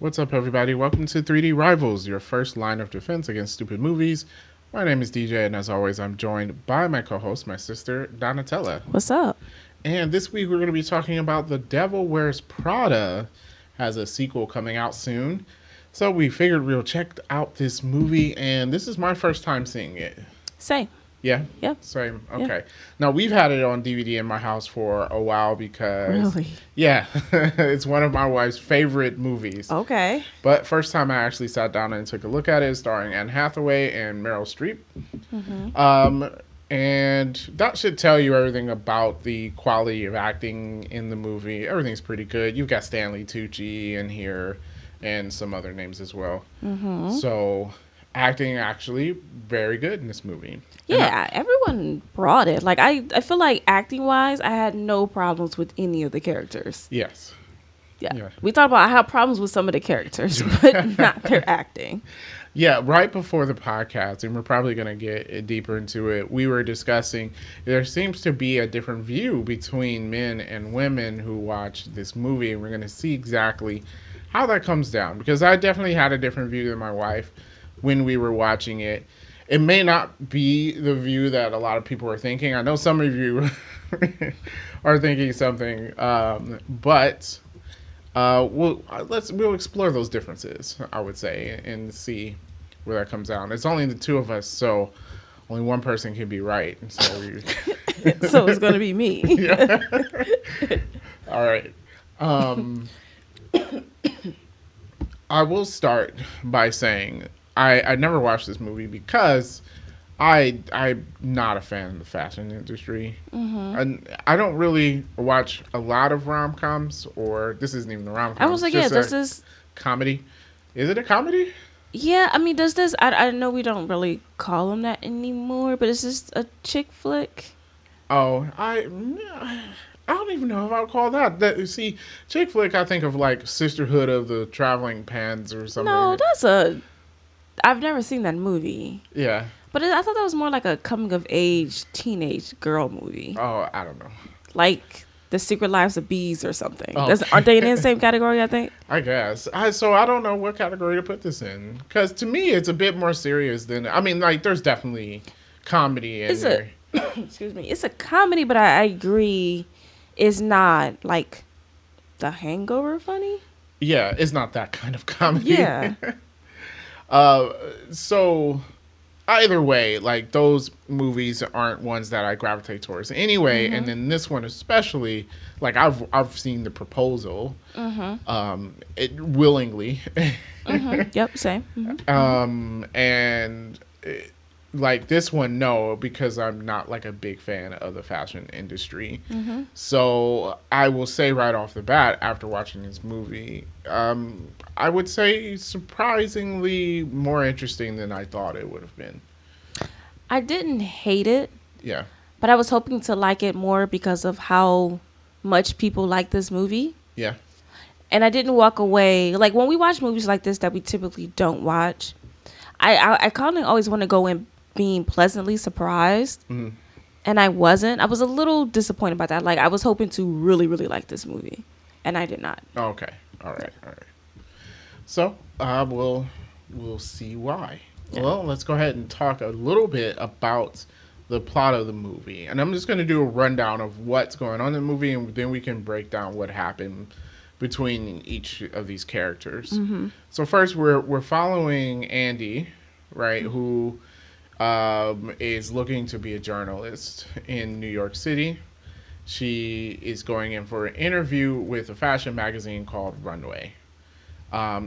What's up, everybody? Welcome to 3D Rivals, your first line of defense against stupid movies. My name is DJ, and as always, I'm joined by my co host, my sister, Donatella. What's up? And this week, we're going to be talking about The Devil Wears Prada, has a sequel coming out soon. So we figured we'll check out this movie, and this is my first time seeing it. Same. Yeah, Yeah. same. Yeah. Okay. Now we've had it on DVD in my house for a while because, Really? yeah, it's one of my wife's favorite movies. Okay. But first time I actually sat down and took a look at it, starring Anne Hathaway and Meryl Streep. Um, and that should tell you everything about the quality of acting in the movie. Everything's pretty good. You've got Stanley Tucci in here and some other names as well. So acting actually very good in this movie. Yeah, everyone brought it. Like I feel like acting wise, I had no problems with any of the characters. Yes. Yeah. Yeah. We talked about I have problems with some of the characters, but not their acting. Yeah, right before the podcast, and we're probably going to get deeper into it, we were discussing there seems to be a different view between men and women who watch this movie, and we're going to see exactly how that comes down. Because I definitely had a different view than my wife when we were watching it. It may not be the view that a lot of people are thinking. I know some of you are thinking something, but we'll explore those differences, I would say, and see where that comes out. It's only the two of us, so only one person can be right. So So it's gonna be me. yeah. All right. I will start by saying I never watched this movie because I'm not a fan of the fashion industry. And I don't really watch a lot of rom coms, or this isn't even a rom I com. was It's like, yeah, just does a this comedy. Is it a comedy? yeah, I mean, does this I know we don't really call them that anymore, but it's just a chick flick. Oh, I don't even know if I would call that. That, you see, chick flick. I think of like Sisterhood of the Traveling Pants or No, something. I've never seen that movie. Yeah. But I thought that was more like a coming of age teenage girl movie. Oh, I don't know. Like The Secret Lives of Bees or something. Aren't they in Okay. the same category, I think? I guess. So I don't know what category to put this in because to me it's a bit more serious than. I mean, like there's definitely comedy in It's a there. excuse me. It's a comedy, but I agree it's not like The Hangover funny. Yeah, it's not that kind of comedy. Yeah. uh, so either way, like those movies aren't ones that I gravitate towards anyway. And then this one especially, like I've seen The Proposal, it willingly, Yep, same. and like this one, no, because I'm not like a big fan of the fashion industry. So I will say right off the bat, after watching this movie, I would say surprisingly more interesting than I thought it would have been. I didn't hate it, Yeah. but I was hoping to like it more because of how much people like this movie. Yeah. And I didn't walk away like when we watch movies like this that we typically don't watch. I kind of always want to go in being pleasantly surprised, and I wasn't. I was a little disappointed about that. Like I was hoping to really, really like this movie, and I did not. Okay. All right. All right. So we'll see why. Yeah. Well, let's go ahead and talk a little bit about the plot of the movie, and I'm just going to do a rundown of what's going on in the movie, and then we can break down what happened between each of these characters. So first, we're following Andy, right, who is looking to be a journalist in New York City. She is going in for an interview with a fashion magazine called Runway.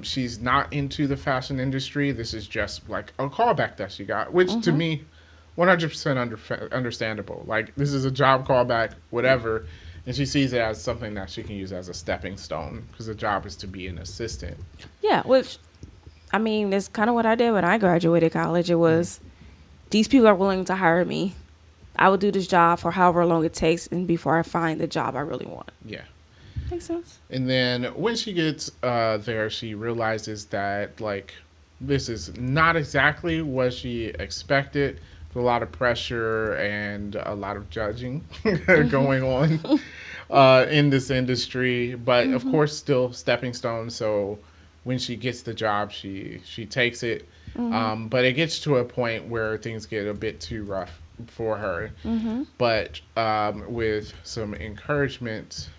She's not into the fashion industry. This is just like a callback that she got, which to me, 100% understandable. Like, this is a job callback, whatever. And she sees it as something that she can use as a stepping stone because the job is to be an assistant. Yeah, which I mean, it's kind of what I did when I graduated college. It was these people are willing to hire me. I will do this job for however long it takes, and before I find the job I really want. Yeah. Makes sense. And then when she gets there, she realizes that, like, this is not exactly what she expected. There's a lot of pressure and a lot of judging going on in this industry. But, of course, still stepping stone. So when she gets the job, she takes it. Mhm. But it gets to a point where things get a bit too rough for her. Mhm. But with some encouragement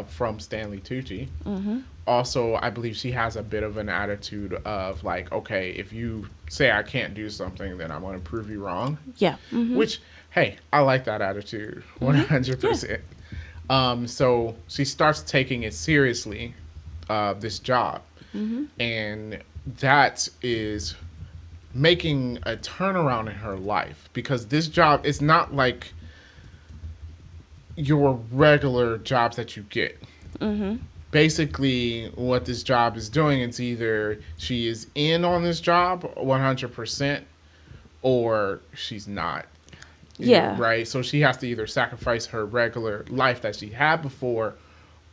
from Stanley Tucci, Mhm. also I believe she has a bit of an attitude of like, okay, if you say I can't do something, then I'm going to prove you wrong. Yeah. Mhm. Which, hey, I like that attitude Mhm. Yeah. 100%. So she starts taking it seriously, this job, Mhm. and that is making a turnaround in her life because this job is not like your regular jobs that you get. Mhm. Basically, what this job is doing is either she is in on this job 100% or she's not. Yeah. Right? So she has to either sacrifice her regular life that she had before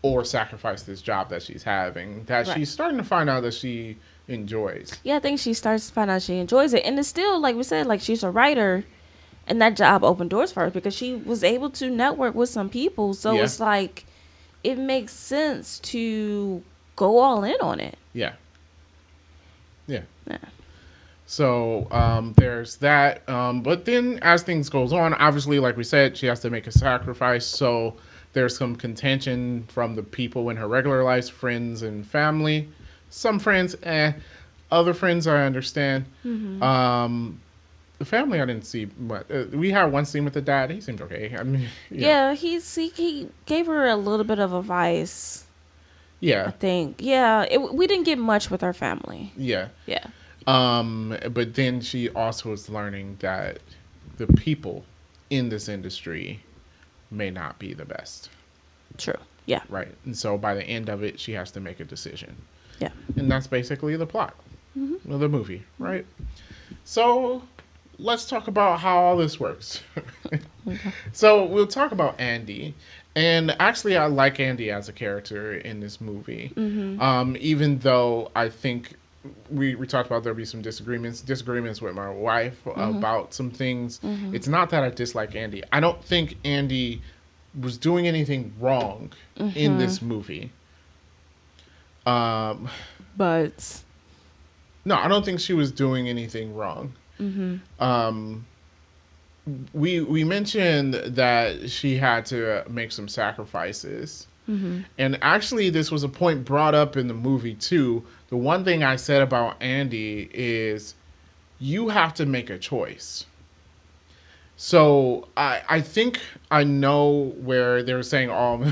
or sacrifice this job that she's having that Right. she's starting to find out that she enjoys. Yeah, I think she starts to find out she enjoys it, and it's still like we said, like she's a writer, and that job opened doors for her because she was able to network with some people. So Yeah. it's like it makes sense to go all in on it. Yeah. Yeah. Yeah. So there's that. But then as things goes on, obviously, like we said, she has to make a sacrifice. So there's some contention from the people in her regular life, friends and family. Some friends, other friends, I understand. Mhm. Um, the family, I didn't see much. We had one scene with the dad. He seemed okay. I mean, Yeah, he gave her a little bit of advice. I yeah, think. Yeah, we didn't get much with our family. yeah. Yeah. But then she also is learning that the people in this industry may not be the best. True. Yeah. Right. And so by the end of it, she has to make a decision. Yeah. And that's basically the plot Mhm. of the movie, right? So let's talk about how all this works. Okay. So we'll talk about Andy. And actually, I like Andy as a character in this movie. Mhm. Even though I think we talked about there'll be some disagreements with my wife Mhm. about some things. Mhm. It's not that I dislike Andy. I don't think Andy was doing anything wrong in Mhm. this movie. Um, But. no, I don't think she was doing anything wrong. Mhm. Um, we mentioned that she had to make some sacrifices, Mhm. and actually, this was a point brought up in the movie too. The one thing I said about Andy is you have to make a choice. So I think I know where they're saying all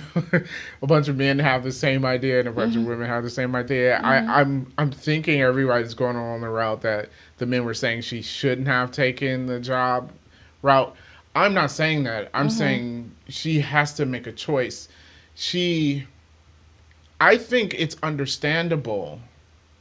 a bunch of men have the same idea and a bunch of Mhm. women have the same idea. Mhm. I'm thinking everybody's going on the route that the men were saying she shouldn't have taken the job route. I'm not saying that. I'm Mhm. saying she has to make a choice. She I think it's understandable.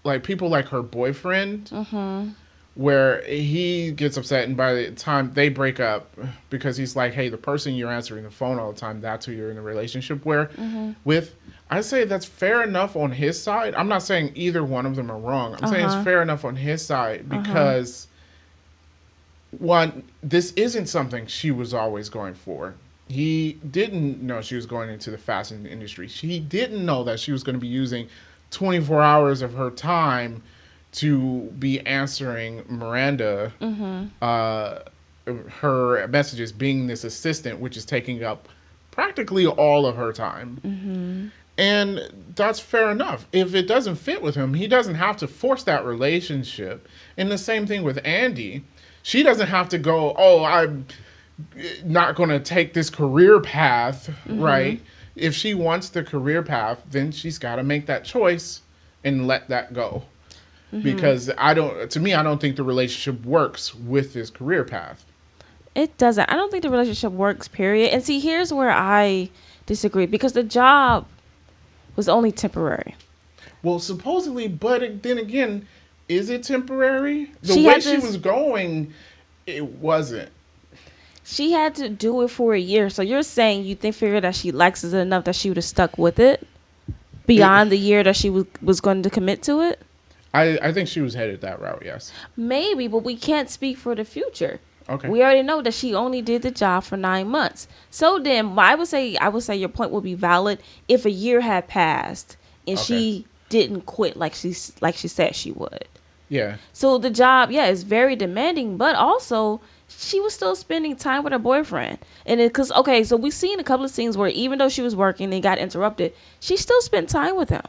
Like people like her boyfriend Mhm. where he gets upset and by the time they break up because he's like, hey, the person you're answering the phone all the time, that's who you're in a relationship Mhm. with. I say that's fair enough on his side. I'm not saying either one of them are wrong. I'm Uh saying it's huh. fair enough on his side Uh huh. because one, this isn't something she was always going for. He didn't know she was going into the fashion industry. She didn't know that she was going to be using 24 hours of her time to be answering Miranda Mhm. uh, her messages, being this assistant, which is taking up practically all of her time. Mhm. And that's fair enough. If it doesn't fit with him, he doesn't have to force that relationship. And the same thing with Andy. She doesn't have to go, oh, I'm not going to take this career path, Mhm. right? If she wants the career path, then she's got to make that choice and let that go. Mhm. Because to me, I don't think the relationship works with this career path. It doesn't. I don't think the relationship works. Period. And see, here's where I disagree because the job was only temporary. Well, supposedly, but then again, is it temporary? The She way had she this. was going, it wasn't. She had to do it for a year. So you're saying you think figure that she likes it enough that she would have stuck with it It, beyond the year that she was going to commit to it? I think she was headed that route. Yes. Maybe, but we can't speak for the future. Okay. We already know that she only did the job for 9 months. So then, I would say your point would be valid if a year had passed and Okay. she didn't quit like she said she would. Yeah. So the job, yeah, is very demanding, but also she was still spending time with her boyfriend. And it, cause okay, so we've seen a couple of scenes where even though she was working and got interrupted, she still spent time with him.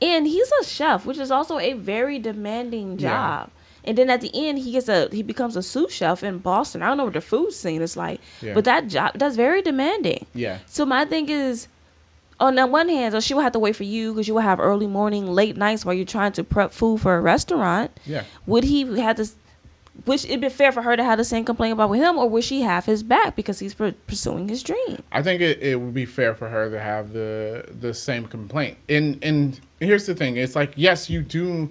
And he's a chef, which is also a very demanding Yeah. job. And then at the end, he becomes a sous chef in Boston. I don't know what the food scene is like, Yeah. but that job that's very demanding. Yeah. So my thing is, on the one hand, so she will have to wait for you because you will have early morning, late nights while you're trying to prep food for a restaurant. Yeah. Would he have to? Would it be fair for her to have the same complaint about with him, or would she have his back because he's pursuing his dream? I think it would be fair for her to have the same complaint. And here's the thing: it's like, yes, you do.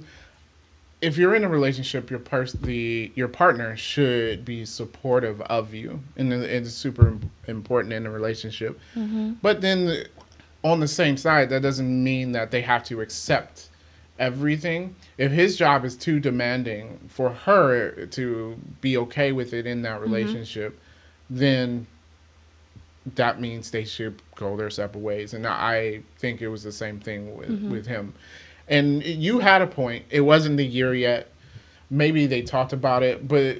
If you're in a relationship, your partner should be supportive of you, and it's super important in a relationship. Mm-hmm. But then, on the same side, that doesn't mean that they have to accept everything. If his job is too demanding for her to be okay with it in that relationship, then that means they should go their separate ways. And I think it was the same thing with him. And you had a point. It wasn't the year yet. Maybe they talked about it, but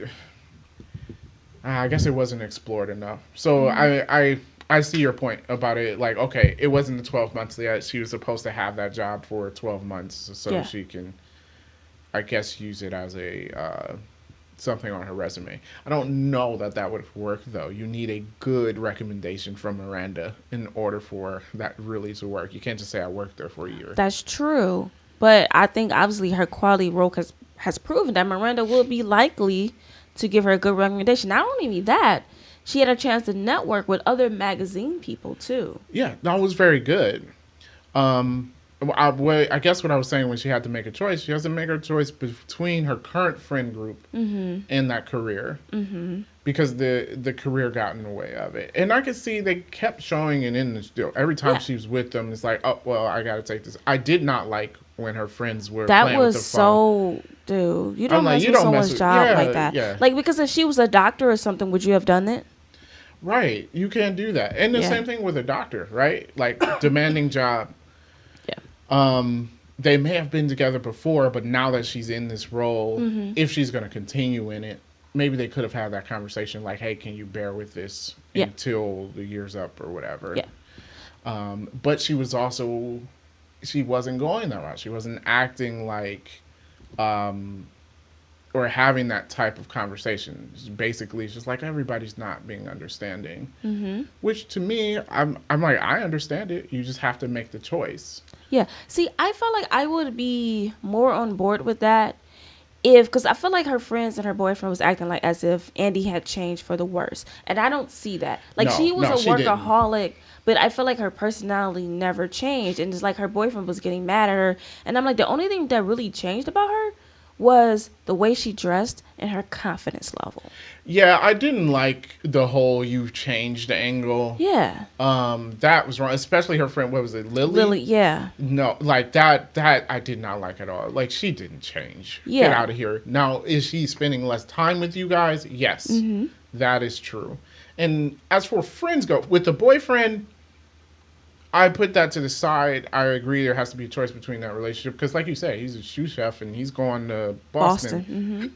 I guess it wasn't explored enough. So I see your point about it. Like, okay, it wasn't the 12 months yet. She was supposed to have that job for 12 months so she can, I guess, use it as a something on her resume. I don't know that would work, though. You need a good recommendation from Miranda in order for that really to work. You can't just say I worked there for a year. That's true. But I think obviously her quality role has proven that Miranda will be likely to give her a good recommendation. Not only that, she had a chance to network with other magazine people too. Yeah, that was very good. I guess what I was saying when she had to make a choice, she has to make her choice between her current friend group and that career because the career got in the way of it. And I could see they kept showing it in the still. Every time she was with them, it's like, oh, well, I got to take this. I did not like when her friends were That playing with the was phone. so, dude. You I'm don't like, mess you with don't mess someone's with, job yeah, like that. yeah. Like, because if she was a doctor or something, would you have done it? Right. You can't do that. And the Yeah. same thing with a doctor, right? Like, demanding job. Yeah. They may have been together before, but now that she's in this role, if she's going to continue in it, maybe they could have had that conversation like, hey, can you bear with this until the year's up or whatever. Yeah. But she wasn't going that route. She wasn't acting like, or having that type of conversation. Basically, it's just like everybody's not being understanding. Which to me, I'm like, I understand it. You just have to make the choice. Yeah. See, I felt like I would be more on board with that because I feel like her friends and her boyfriend was acting like as if Andy had changed for the worse. And I don't see that. Like, she was a she didn't. workaholic, but I feel like her personality never changed. And it's like her boyfriend was getting mad at her. And I'm like, the only thing that really changed about her was the way she dressed and her confidence level. Yeah, I didn't like the whole "you've changed" angle. Yeah. That was wrong. Especially her friend. What was it, Lily? Lily, yeah. No, like that I did not like at all. Like, she didn't change. Yeah. Get out of here. Now, is she spending less time with you guys? Yes, that is true. And as for friends go, with the boyfriend, I put that to the side. I agree there has to be a choice between that relationship because, like you say, he's a sous chef and he's going to Boston.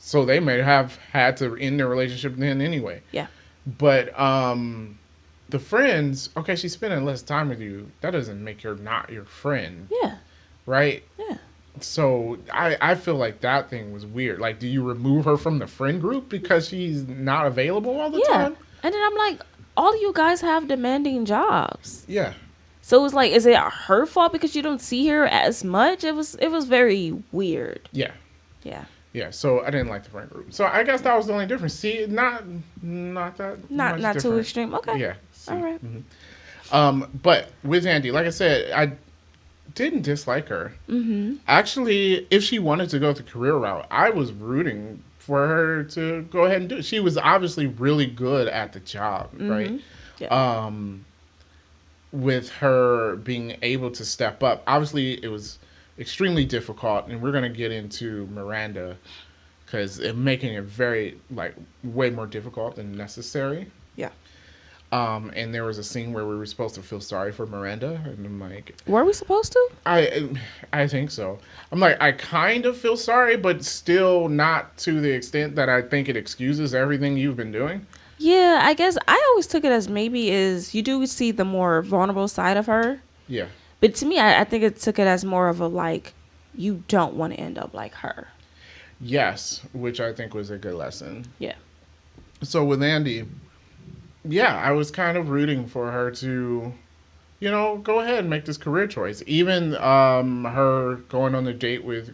So they may have had to end their relationship then anyway. Yeah. But the friends, okay, she's spending less time with you. That doesn't make her not your friend. Yeah. Right? Yeah. So I feel like that thing was weird. Like, do you remove her from the friend group because she's not available all the time? And then I'm like, all of you guys have demanding jobs. Yeah. So it's like, is it her fault because you don't see her as much? It was very weird. Yeah. Yeah. Yeah, so I didn't like the friend group. So I guess that was the only difference. See, not that Not much too extreme. Okay. Yeah. See. All right. But with Andy, like I said, I didn't dislike her. Actually, if she wanted to go the career route, I was rooting for her to go ahead and do it. She was obviously really good at the job, right? Yeah. With her being able to step up. Obviously, it was extremely difficult, and we're going to get into Miranda because it's making it very, like, way more difficult than necessary. Yeah. And there was a scene where we were supposed to feel sorry for Miranda, and I'm like, Were we supposed to? I I think so. I'm like, I kind of feel sorry, but still not to the extent that I think it excuses everything you've been doing. Yeah, I guess I always took it as maybe is you do see the more vulnerable side of her. Yeah. But to me, I think it took it as more of a like, you don't want to end up like her. Yes, which I think was a good lesson. Yeah. So with Andy, yeah, I was kind of rooting for her to, go ahead and make this career choice. Even her going on the date with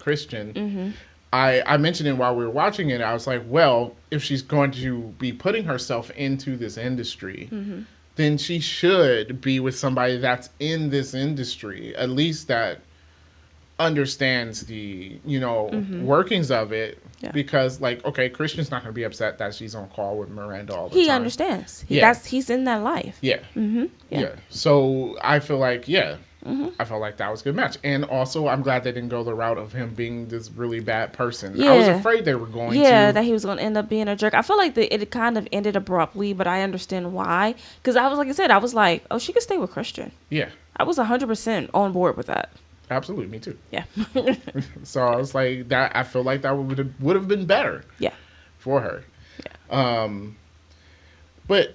Christian, Mm-hmm. I mentioned it while we were watching it. I was like, well, if she's going to be putting herself into this industry, Mm-hmm. then she should be with somebody that's in this industry, at least that understands the Mm-hmm. workings of it. Yeah. Because like, okay, Christian's not going to be upset that she's on call with Miranda all the He time. understands. Yeah. He's in that life. Yeah. Mm-hmm. Yeah. Yeah. So I feel like, yeah, Mm-hmm. I felt like that was a good match. And also, I'm glad they didn't go the route of him being this really bad person. Yeah. I was afraid they were going Yeah, to. that he was going to end up being a jerk. I feel like it kind of ended abruptly, but I understand why. Because I was, like I said, I was like, oh, she could stay with Christian. Yeah. I was 100% on board with that. Absolutely. Me too. Yeah. So I was like, that. I feel like that would have been better. Yeah. For her. But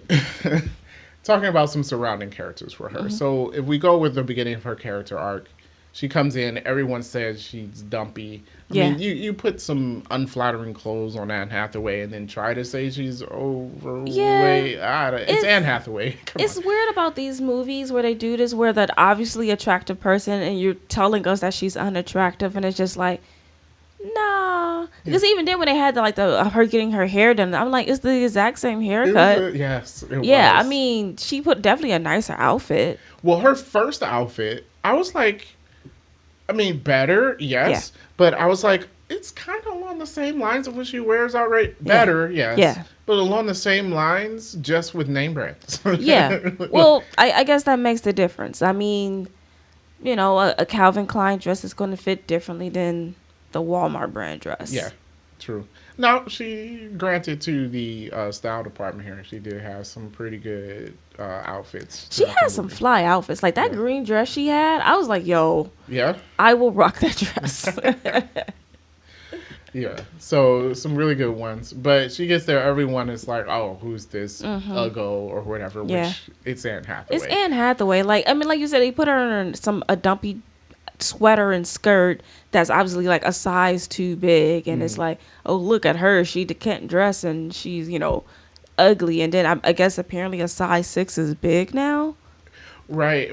talking about some surrounding characters for her. Mm-hmm. So if we go with the beginning of her character arc, she comes in, everyone says she's dumpy. I Yeah. mean, you put some unflattering clothes on Anne Hathaway and then try to say she's overweight. It's Anne Hathaway. Come It's on. weird about these movies where they do this, where that obviously attractive person and you're telling us that she's unattractive, and it's just like, nah. Because even then when they had the her getting her hair done, I'm like, it's the exact same haircut. Yes, it Yeah, was. I mean, she put definitely a nicer outfit. Well, her first outfit, I was like, I mean, better, yes, but I was like, it's kind of along the same lines of what she wears already. Better, yes, Yeah. but along the same lines, just with name brands. Yeah. Well, I guess that makes the difference. I mean, a Calvin Klein dress is going to fit differently than the Walmart brand dress. Yeah, true. Now, she, granted to the style department here, she did have some pretty good outfits. She throughout the had some movie. fly outfits. Like that Yeah. green dress she had, I was like, yo, Yeah, I will rock that dress. yeah. So some really good ones. But she gets there, everyone is like, oh, who's this Uggo or whatever, which Yeah. it's Anne Hathaway. It's Anne Hathaway. Like, I mean, like you said, they put her in a dumpy sweater and skirt that's obviously like a size too big, and it's like, oh, look at her, she can't dress and she's ugly, and then I guess apparently a size 6 is big now. Right,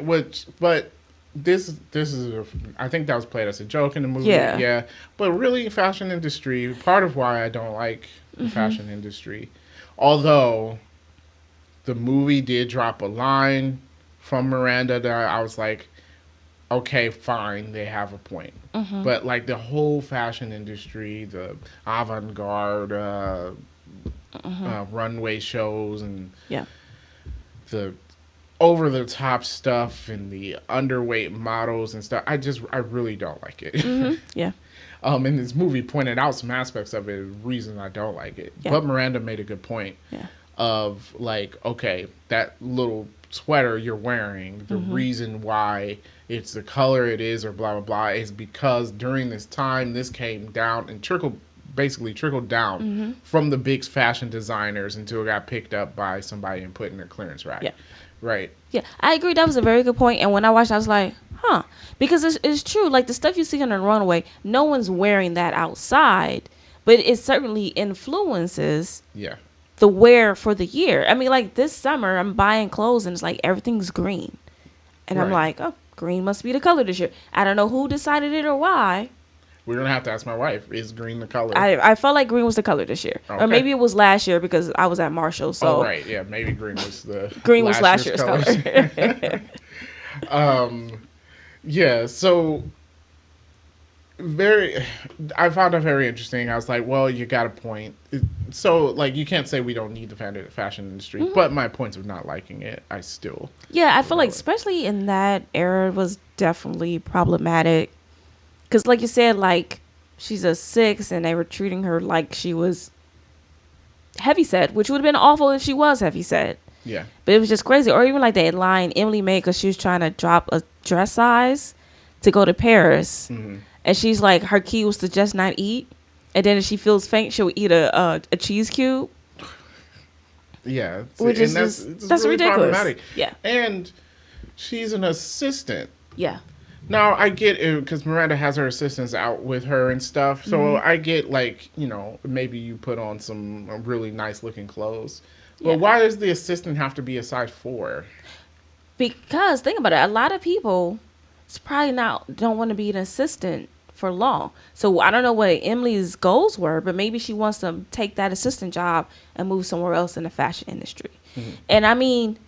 but this is I think that was played as a joke in the movie. Yeah. Yeah, but really, fashion industry. Part of why I don't like the fashion industry, although the movie did drop a line from Miranda that I was like, okay, fine, they have a point. But like the whole fashion industry, the avant-garde runway shows and Yeah. the over the top stuff and the underweight models and stuff. I really don't like it. Yeah. And this movie pointed out some aspects of it, reason I don't like it. Yeah. But Miranda made a good point Yeah. of like, okay, that little sweater you're wearing, the reason why it's the color it is or blah blah blah is because during this time this came down and basically trickled down from the big fashion designers until it got picked up by somebody and put in a clearance rack. Yeah. Right. Yeah, I agree. That was a very good point. And when I watched, I was like, huh. Because it's true. Like the stuff you see on the runway, no one's wearing that outside. But it certainly influences Yeah. the wear for the year. I mean, like this summer, I'm buying clothes and it's like everything's green. And I'm Right. like, oh, green must be the color this year. I don't know who decided it or why. We're gonna have to ask my wife. Is green the color? I felt like green was the color this year. Okay. Or maybe it was last year because I was at Marshall. So Oh right, yeah, maybe green was the green was last year's color. Yeah, so very, I found it very interesting. I was like, well, you got a point. So like, you can't say we don't need the fashion industry, but my points of not liking it, I still. Yeah, I feel like Valid. especially in that era was definitely problematic. Because like you said, like she's a 6 and they were treating her like she was heavyset, which would have been awful if she was heavyset. Yeah. But it was just crazy. Or even like that line Emily made because she was trying to drop a dress size to go to Paris. Mm-hmm. And she's like, her key was to just not eat. And then if she feels faint, she'll eat a cheese cube. Yeah. Which And is that's just, it's that's really ridiculous. problematic. Yeah. And she's an assistant. Yeah. Now I get it because Miranda has her assistants out with her and stuff. So I get like maybe you put on some really nice looking clothes, but Yeah. why does the assistant have to be a size 4? Because think about it, a lot of people probably not don't want to be an assistant for long. So I don't know what Emily's goals were, but maybe she wants to take that assistant job and move somewhere else in the fashion industry. Mm-hmm. And I mean,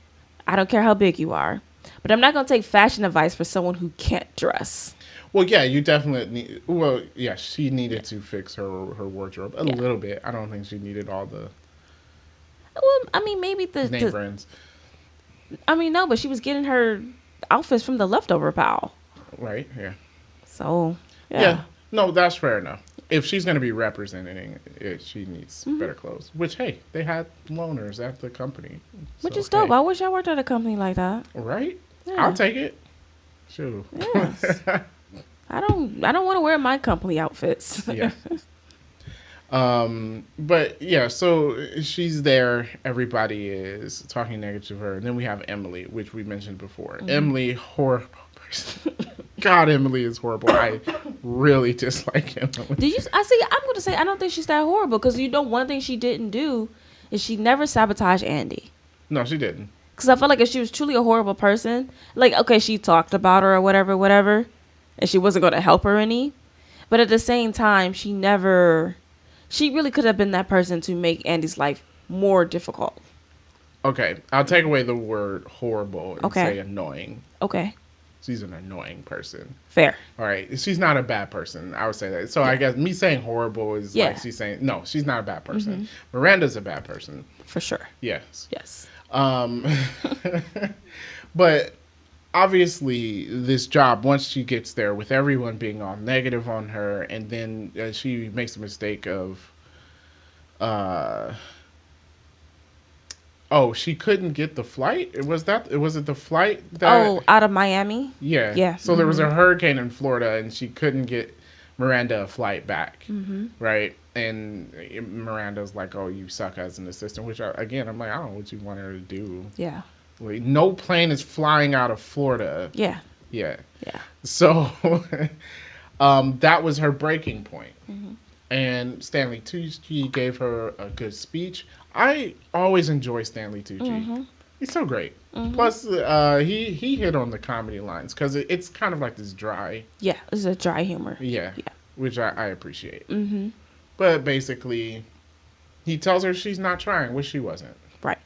I don't care how big you are, but I'm not going to take fashion advice for someone who can't dress. Well, yeah, you definitely need. Well, yeah, she needed to fix her wardrobe a Yeah. little bit. I don't think she needed all the Well, I mean, maybe name brands, I mean, no, but she was getting her outfits from the leftover pile. right? Yeah. So, Yeah. yeah. No, that's fair enough. If she's going to be representing it, she needs better clothes. Which, hey, they had loaners at the company. Which So, is dope. hey. I wish I worked at a company like that. Right? Yeah. I'll take it. Sure. Yes. I don't want to wear my company outfits. Yeah. But yeah, so she's there. Everybody is talking negative of her. And then we have Emily, which we mentioned before. Emily, horrible person. God, Emily is horrible. I really dislike Emily. Did you? I see. I'm going to say I don't think she's that horrible because one thing she didn't do is she never sabotaged Andy. No, she didn't. Because I felt like if she was truly a horrible person, like okay, she talked about her or whatever, and she wasn't going to help her any. But at the same time, she really could have been that person to make Andy's life more difficult. Okay, I'll take away the word horrible and Okay. say annoying. Okay. She's an annoying person. Fair. All right, she's not a bad person. I would say that. So I guess me saying horrible is Yeah. like she's saying no, she's not a bad person. Miranda's a bad person. For sure. Yes. Yes. But obviously, this job, once she gets there, with everyone being all negative on her, and then she makes the mistake of, she couldn't get the flight. Was it the flight that? Out of Miami. Yeah. Yeah. So there was a hurricane in Florida, and she couldn't get Miranda a flight back. Right. And Miranda's like, "Oh, you suck as an assistant," which again, I'm like, I don't know what you want her to do. Yeah. Like, no plane is flying out of Florida. Yeah. Yeah. Yeah. So that was her breaking point. And Stanley Tucci gave her a good speech. I always enjoy Stanley Tucci. He's so great. Plus, he hit on the comedy lines because it's kind of like this dry. Yeah. This is a dry humor. Yeah. Yeah. Which I appreciate. But basically, he tells her she's not trying, which she wasn't. Right.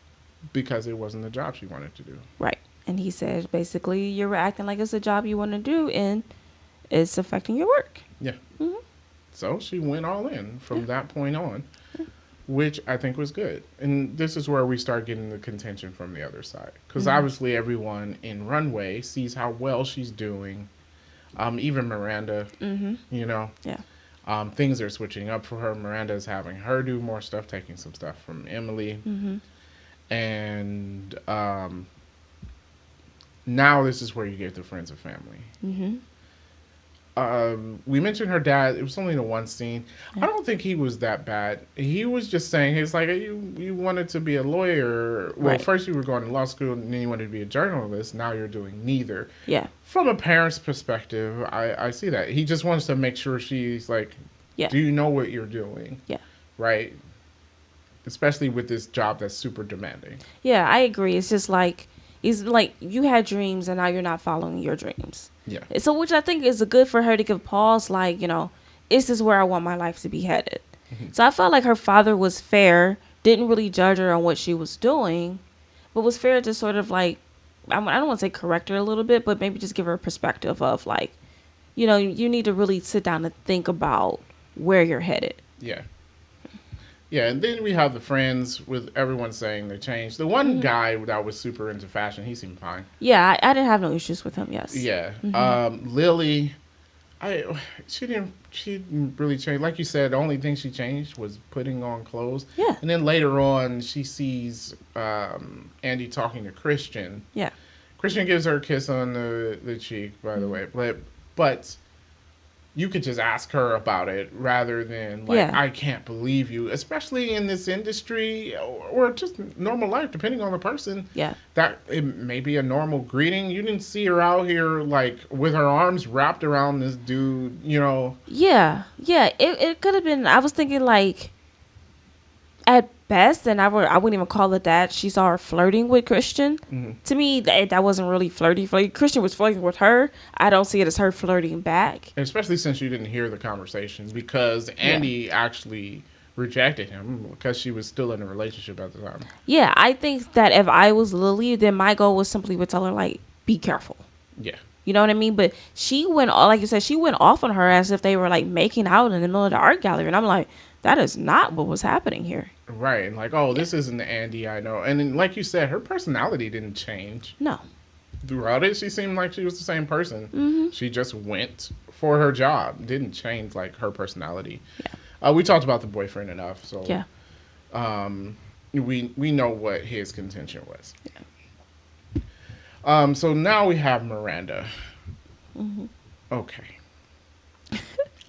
Because it wasn't the job she wanted to do. Right. And he says basically you're acting like it's a job you want to do and it's affecting your work. Yeah. So she went all in from that point on, which I think was good. And this is where we start getting the contention from the other side. Because obviously everyone in Runway sees how well she's doing. Even Miranda, Yeah. Things are switching up for her. Miranda's having her do more stuff, taking some stuff from Emily. And now this is where you get the friends and family. We mentioned her dad. It was only the one scene. I don't think he was that bad. He was just saying, he's like, you wanted to be a lawyer. Well, Right. first you were going to law school and then you wanted to be a journalist. Now you're doing neither. Yeah. From a parent's perspective, I see that. He just wants to make sure she's like, Yeah. do you know what you're doing? Yeah. Right? Especially with this job that's super demanding. Yeah, I agree. It's just like you had dreams and now you're not following your dreams. Yeah. So which I think is good for her to give pause, like, is this where I want my life to be headed? So I felt like her father was fair, didn't really judge her on what she was doing, but was fair to sort of like, I don't want to say correct her a little bit, but maybe just give her a perspective of like, you need to really sit down and think about where you're headed. Yeah. Yeah, and then we have the friends with everyone saying they changed. The one guy that was super into fashion, he seemed fine. Yeah, I didn't have no issues with him, yes. Yeah. Lily, I she didn't really change. Like you said, the only thing she changed was putting on clothes. Yeah. And then later on, she sees Andy talking to Christian. Yeah. Christian gives her a kiss on the cheek, by the way. But you could just ask her about it rather than like, Yeah. I can't believe you, especially in this industry or just normal life, depending on the person. Yeah. That it may be a normal greeting. You didn't see her out here like with her arms wrapped around this dude, you know. Yeah. Yeah. It could have been. I was thinking like at best, and I wouldn't even call it that. She saw her flirting with Christian. Mm-hmm. To me, that wasn't really flirty. Christian was flirting with her. I don't see it as her flirting back. Especially since you didn't hear the conversations because Andy actually rejected him because she was still in a relationship at the time. Yeah, I think that if I was Lily, then my goal was simply to tell her like, be careful. Yeah. You know what I mean? But she went, like you said, she went off on her as if they were like making out in the middle of the art gallery, and I'm like, that is not what was happening here. Right. And like, oh, this isn't the Andy I know. And then, like you said, her personality didn't change. No. Throughout it, she seemed like she was the same person. Mm-hmm. She just went for her job. Didn't change like her personality. Yeah. We talked about the boyfriend enough, so Yeah. We know what his contention was. So now we have Miranda. Mm-hmm. Okay.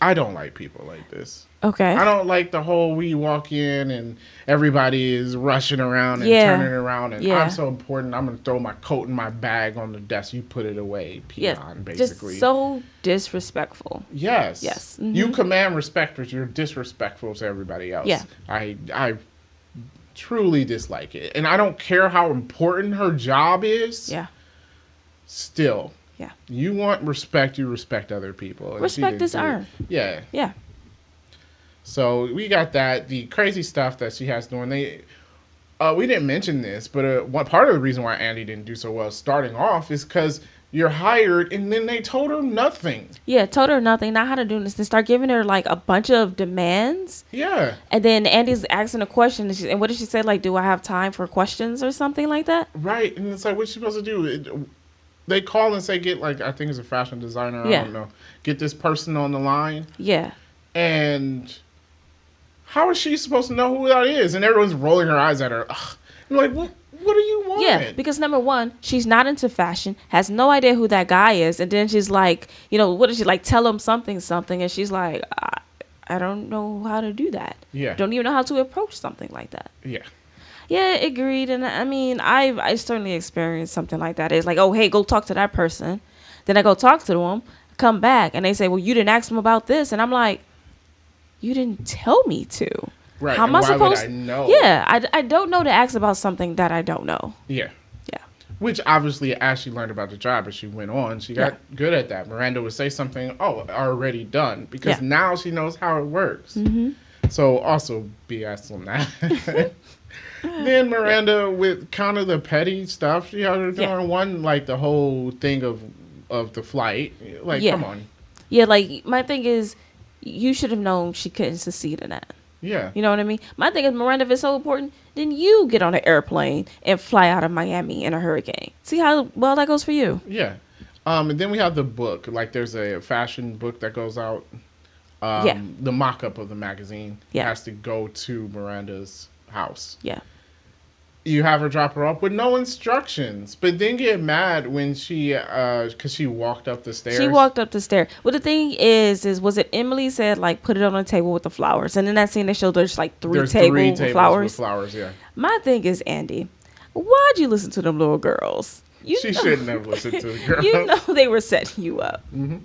I don't like people like this. Okay. I don't like the whole we walk in and everybody is rushing around and turning around and I'm so important. I'm going to throw my coat and my bag on the desk. You put it away, peon, basically. Just so disrespectful. Yes. Yes. Mm-hmm. You command respect, but you're disrespectful to everybody else. Yeah. I truly dislike it. And I don't care how important her job is. Yeah. Still. Yeah. You want respect, you respect other people. And respect is earned. Yeah. Yeah. So we got that. The crazy stuff that she has doing. We didn't mention this, but one part of the reason why Andy didn't do so well starting off is because you're hired and then they told her nothing. Yeah, told her nothing, not how to do this. They start giving her like a bunch of demands. Yeah. And then Andy's asking a question, and what did she say? Like, do I have time for questions or something like that? Right. And it's like, what's she supposed to do? They call and say, get like, I think it's a fashion designer. I don't know. Get this person on the line. Yeah. And how is she supposed to know who that is? And everyone's rolling their eyes at her. Ugh. I'm like, what do you want? Yeah, because number one, she's not into fashion, has no idea who that guy is. And then she's like, what is she like? Tell him something. And she's like, I don't know how to do that. Yeah. Don't even know how to approach something like that. Yeah. Yeah, agreed. And I mean, I certainly experienced something like that. It's like, oh, hey, go talk to that person. Then I go talk to them, come back, and they say, well, you didn't ask them about this. And I'm like, you didn't tell me to. Right. How am I supposed to know? Yeah, I don't know to ask about something that I don't know. Yeah. Yeah. Which obviously, as she learned about the job, as she went on, she got good at that. Miranda would say something, already done, because now she knows how it works. Mm-hmm. So also BS on that. Then Miranda, with kind of the petty stuff she had her doing, one, like the whole thing of the flight. Like, come on. Yeah, like, my thing is, you should have known she couldn't succeed in that. Yeah. You know what I mean? My thing is, Miranda, if it's so important, then you get on an airplane and fly out of Miami in a hurricane. See how well that goes for you? Yeah. And then we have the book. Like, there's a fashion book that goes out. The mock-up of the magazine has to go to Miranda's house. Yeah. You have her drop her off with no instructions, but then get mad when she, because she walked up the stairs. She walked up the stairs. Well, the thing is was it Emily said, like, put it on the table with the flowers? And in that scene, they showed there's like three tables with flowers. Yeah. My thing is, Andy, why'd you listen to them little girls? She shouldn't have listened to the girls. You know they were setting you up. Mm-hmm.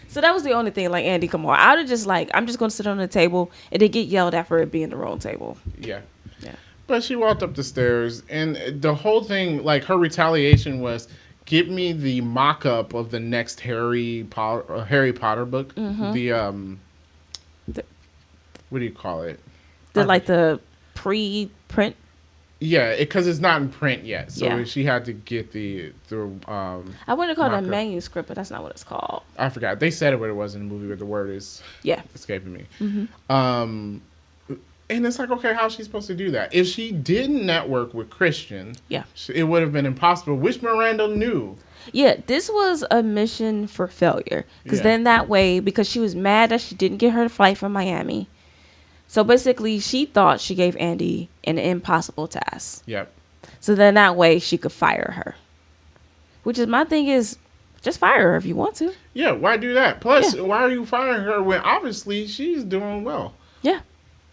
So that was the only thing, like, Andy, come on. I would have just, like, I'm just going to sit on the table and then get yelled at for it being the wrong table. Yeah. Yeah. But she walked up the stairs, and the whole thing, like, her retaliation was, give me the mock-up of the next Harry Potter book. Mm-hmm. What do you call it? The pre-print. Yeah, because it's not in print yet, so she had to get the I wouldn't call it a manuscript, but that's not what it's called. I forgot. They said what it was in the movie, but the word is escaping me. Mm-hmm. And it's like, okay, how's she supposed to do that? If she didn't network with Christian, Yeah. it would have been impossible, which Miranda knew. Yeah, this was a mission for failure. Because Yeah. then that way, because she was mad that she didn't get her flight from Miami. So basically, she thought she gave Andy an impossible task. Yep. So then that way she could fire her. Which is my thing is, just fire her if you want to. Yeah, why do that? Plus, Yeah. why are you firing her when obviously she's doing well? Yeah.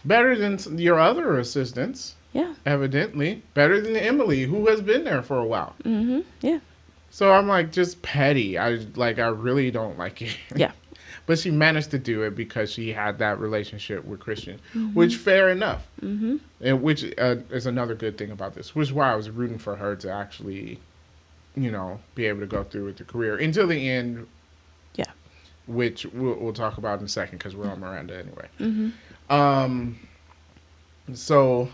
Better than your other assistants, Yeah. evidently. Better than Emily, who has been there for a while. Mm-hmm. Yeah. So I'm like, just petty. I really don't like it. Yeah. But she managed to do it because she had that relationship with Christian, Mm-hmm. which fair enough. Mm-hmm. And which is another good thing about this, which is why I was rooting for her to actually, be able to go through with the career until the end. Yeah. Which we'll talk about in a second because we're on Miranda anyway. Mm-hmm. So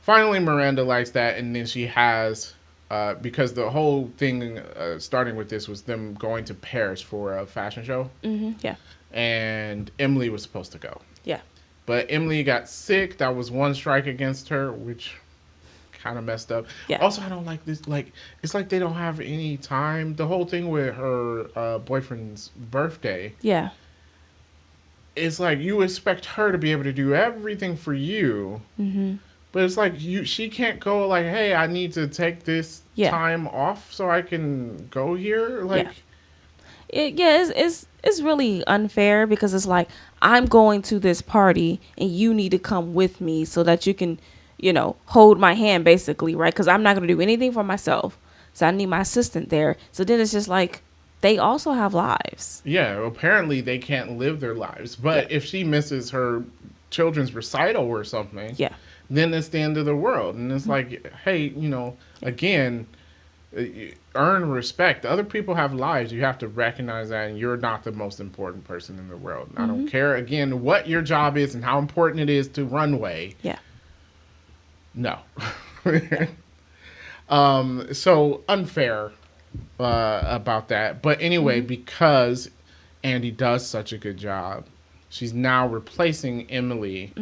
finally, Miranda likes that, and then she has. Because the whole thing starting with this was them going to Paris for a fashion show. Mm-hmm. Yeah. And Emily was supposed to go. Yeah. But Emily got sick. That was one strike against her, which kind of messed up. Yeah. Also, I don't like this. Like, it's like they don't have any time. The whole thing with her boyfriend's birthday. Yeah. It's like you expect her to be able to do everything for you. Mm-hmm. But it's like she can't go like, hey, I need to take this time off so I can go here. Like, it's really unfair because it's like I'm going to this party and you need to come with me so that you can, hold my hand basically, right? Because I'm not going to do anything for myself, so I need my assistant there. So then it's just like they also have lives. Yeah, apparently they can't live their lives. But if she misses her children's recital or something, then it's the end of the world. And it's like, hey, again, earn respect. Other people have lives. You have to recognize that, and you're not the most important person in the world. I don't care, again, what your job is and how important it is to runway. Yeah. No. So unfair about that. But anyway, because Andy does such a good job, she's now replacing Emily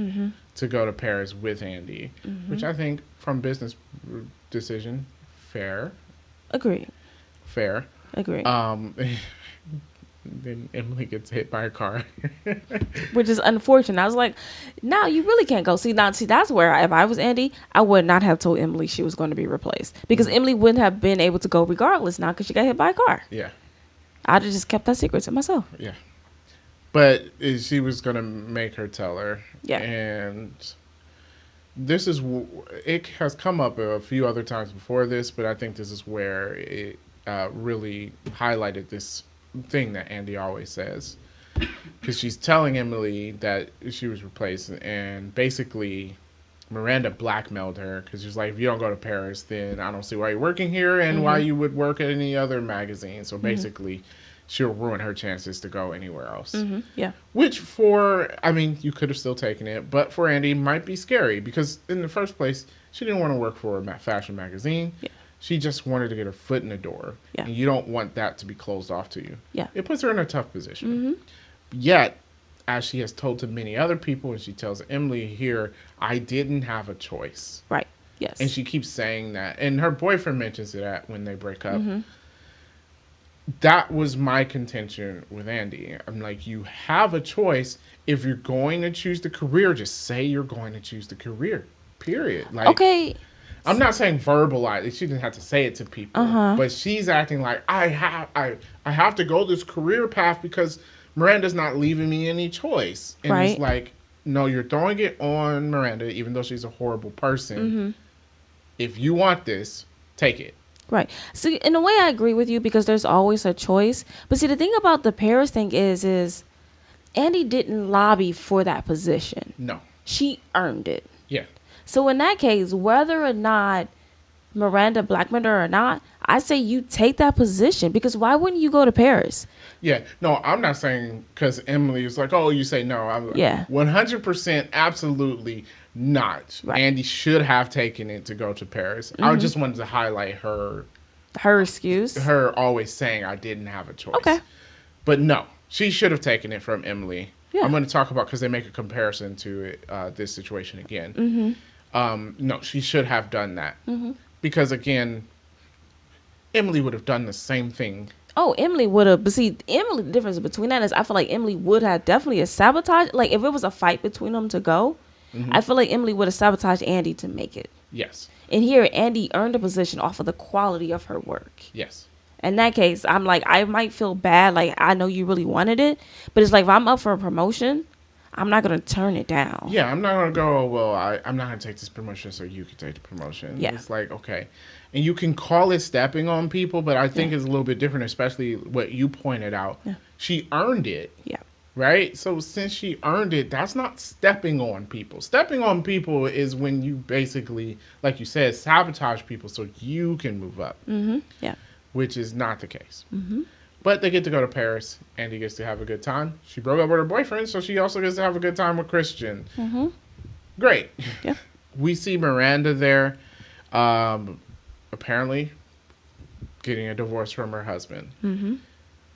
to go to Paris with Andy, which I think, from business decision, fair. Agree. Fair. Agree. Then Emily gets hit by a car, which is unfortunate. I was like, "No, you really can't go." See, that's where if I was Andy, I would not have told Emily she was going to be replaced because Emily wouldn't have been able to go regardless now because she got hit by a car. Yeah. I'd have just kept that secret to myself. Yeah. But she was going to make her tell her. Yeah. And it has come up a few other times before this, but I think this is where it really highlighted this thing that Andy always says. Because she's telling Emily that she was replaced, and basically Miranda blackmailed her because she's like, if you don't go to Paris, then I don't see why you're working here and why you would work at any other magazine. So basically, she'll ruin her chances to go anywhere else. Yeah. Which you could have still taken it, but for Andy might be scary because in the first place, she didn't want to work for a fashion magazine. Yeah. She just wanted to get her foot in the door. Yeah. And you don't want that to be closed off to you. Yeah. It puts her in a tough position. Yet, as she has told to many other people, and she tells Emily here, I didn't have a choice. Right. Yes. And she keeps saying that. And her boyfriend mentions that when they break up. That was my contention with Andy. I'm like, you have a choice. If you're going to choose the career, just say you're going to choose the career. Period. Like, okay. I'm not saying verbalize it. She didn't have to say it to people. But she's acting like I have to go this career path because Miranda's not leaving me any choice. And it's like, no, you're throwing it on Miranda, even though she's a horrible person. If you want this, take it. Right. See, in a way, I agree with you because there's always a choice. But see, the thing about the Paris thing is Andy didn't lobby for that position. No. She earned it. Yeah. So in that case, whether or not Miranda blackmailed her or not, I say you take that position because why wouldn't you go to Paris? Yeah. No, I'm not saying because Emily was like, oh, you say no. I'm like, 100% absolutely not. Right. Andy should have taken it to go to Paris. I just wanted to highlight her excuse. Her always saying I didn't have a choice. Okay. But no, she should have taken it from Emily. Yeah. I'm going to talk about because they make a comparison to it, this situation again. No, she should have done that because again, Emily would have done the same thing. Oh, Emily would have. But see, Emily, the difference between that is I feel like Emily would have definitely a sabotage. Like, if it was a fight between them to go, I feel like Emily would have sabotaged Andy to make it. Yes. And here, Andy earned a position off of the quality of her work. Yes. In that case, I'm like, I might feel bad. Like, I know you really wanted it. But it's like, if I'm up for a promotion, I'm not going to turn it down. Yeah, I'm not going to go, well, I'm not going to take this promotion so you can take the promotion. Yeah. It's like, okay. And you can call it stepping on people, but I think it's a little bit different, especially what you pointed out. Yeah. She earned it. Yeah. Right? So since she earned it, that's not stepping on people. Stepping on people is when you basically, like you said, sabotage people so you can move up. Yeah. Which is not the case. But they get to go to Paris. Andy gets to have a good time. She broke up with her boyfriend, so she also gets to have a good time with Christian. Great. Yeah. We see Miranda there, apparently getting a divorce from her husband.